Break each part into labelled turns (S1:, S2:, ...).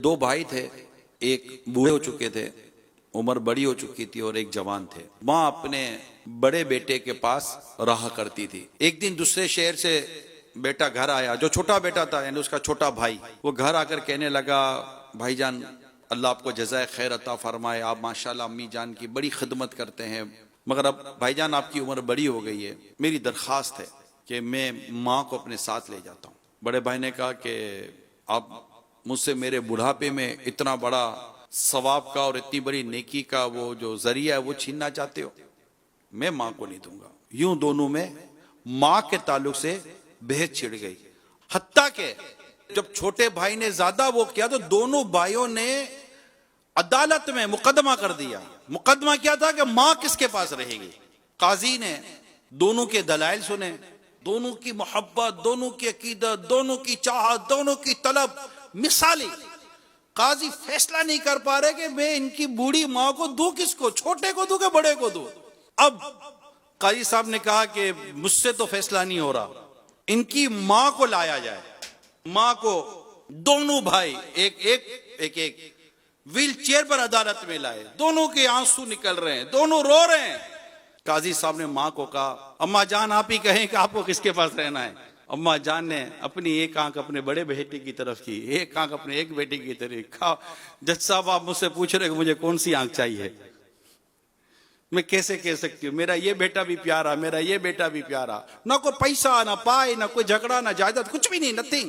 S1: دو بھائی تھے، ایک بوڑھے ہو چکے تھے، عمر بڑی ہو چکی تھی، اور ایک جوان تھے۔ ماں اپنے بڑے بیٹے کے پاس رہا کرتی تھی۔ ایک دن دوسرے شہر سے بیٹا گھر آیا، جو چھوٹا بیٹا تھا یعنی اس کا چھوٹا بھائی، وہ گھر آ کر کہنے لگا، بھائی جان اللہ آپ کو جزائے خیر عطا فرمائے، آپ ماشاءاللہ امی جان کی بڑی خدمت کرتے ہیں، مگر اب بھائی جان آپ کی عمر بڑی ہو گئی ہے، میری درخواست ہے کہ میں ماں کو اپنے ساتھ لے جاتا ہوں۔ بڑے بھائی نے کہا کہ آپ مجھ سے میرے بڑھاپے میں اتنا بڑا ثواب کا اور اتنی بڑی نیکی کا وہ جو ذریعہ ہے وہ چھیننا چاہتے ہو؟ میں ماں کو نہیں دوں گا۔ یوں دونوں میں ماں کے تعلق سے بحث چھڑ گئی، حتیٰ کہ جب چھوٹے بھائی نے زیادہ وہ کیا تو دونوں بھائیوں نے عدالت میں مقدمہ کر دیا۔ مقدمہ کیا تھا کہ ماں کس کے پاس رہے گی۔ قاضی نے دونوں کے دلائل سنے، دونوں کی محبت، دونوں کی عقیدت، دونوں کی چاہت، دونوں کی طلب مثالی۔ قاضی فیصلہ نہیں کر پا رہے کہ میں ان کی بوڑھی ماں کو دوں کس کو، چھوٹے کو دوں کہ بڑے کو دوں۔ اب قاضی صاحب نے کہا کہ مجھ سے تو فیصلہ نہیں ہو رہا، ان کی ماں کو لایا جائے۔ ماں کو دونوں بھائی ایک ویل چیئر پر عدالت میں لائے، دونوں کے آنسو نکل رہے ہیں، دونوں رو رہے ہیں۔ قاضی صاحب نے ماں کو کہا، اماں جان آپ ہی کہیں کہ آپ کو کس کے پاس رہنا ہے۔ اماں جان نے اپنی ایک آنکھ اپنے بڑے بیٹے کی طرف کی، ایک آنکھ اپنے ایک بیٹے کی طرف کہا، جج صاحب آپ مجھ سے پوچھ رہے کہ مجھے کون سی آنکھ چاہیے، میں کیسے کہہ سکتی ہوں، میرا یہ بیٹا بھی پیارا، میرا یہ بیٹا بھی پیارا، نہ کوئی پیسہ نہ پائے نہ کوئی جھگڑا نہ جائیداد، کچھ بھی نہیں، نتھنگ۔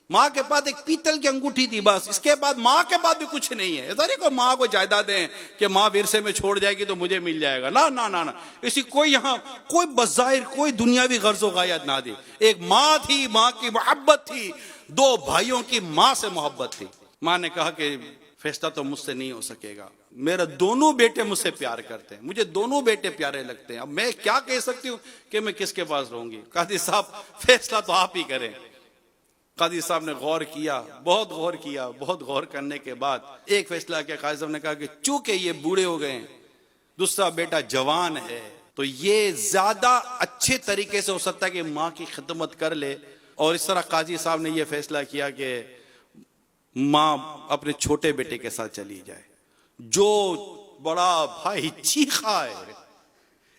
S1: ماں کے پاس ایک پیتل کی انگوٹھی تھی بس، اس کے بعد ماں کے بعد بھی کچھ نہیں ہے۔ ایسا نہیں کہ ماں کو جائیدادیں کہ ماں ورثے میں چھوڑ جائے گی تو مجھے مل جائے گا، نہ نہ نہ، اسی کوئی یہاں کوئی بظاہر کوئی دنیاوی غرض و غایت نہ دی۔ ایک ماں تھی، ماں کی محبت تھی، دو بھائیوں کی ماں سے محبت تھی۔ ماں نے کہا کہ فیصلہ تو مجھ سے نہیں ہو سکے گا، میرا دونوں بیٹے مجھ سے پیار کرتے ہیں، مجھے دونوں بیٹے پیارے لگتے ہیں، اب میں کیا کہہ سکتی ہوں کہ میں کس کے پاس رہوں گی۔ قاضی صاحب فیصلہ تو آپ ہی کریں۔ قاضی صاحب نے غور کیا، بہت غور کیا، بہت غور کرنے کے بعد ایک فیصلہ کیا۔ قاضی صاحب نے کہا کہ چونکہ یہ بوڑھے ہو گئے ہیں، دوسرا بیٹا جوان ہے، تو یہ زیادہ اچھے طریقے سے ہو سکتا ہے کہ ماں کی خدمت کر لے، اور اس طرح قاضی صاحب نے یہ فیصلہ کیا کہ ماں اپنے چھوٹے بیٹے کے ساتھ چلی جائے۔ جو بڑا بھائی چیخا ہے،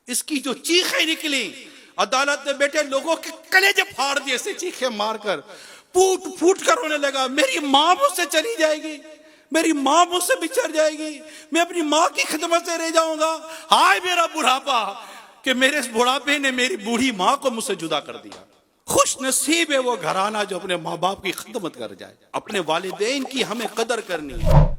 S1: اس کی جو چیخیں نکلی، عدالت میں بیٹھے لوگوں کے کلیجے پھاڑ دیے، سے چیخیں مار کر پھوٹ پھوٹ کر رونے لگا، میری ماں مجھ سے چلی جائے گی، میری ماں مجھ سے بچھڑ جائے گی، میں اپنی ماں کی خدمت سے رہ جاؤں گا، ہائے میرا بڑھاپا کہ میرے اس بڑھاپے نے میری بوڑھی ماں کو مجھ سے جدا کر دیا۔ خوش نصیب ہے وہ گھرانہ جو اپنے ماں باپ کی خدمت کر جائے۔ اپنے والدین کی ہمیں قدر کرنی ہے۔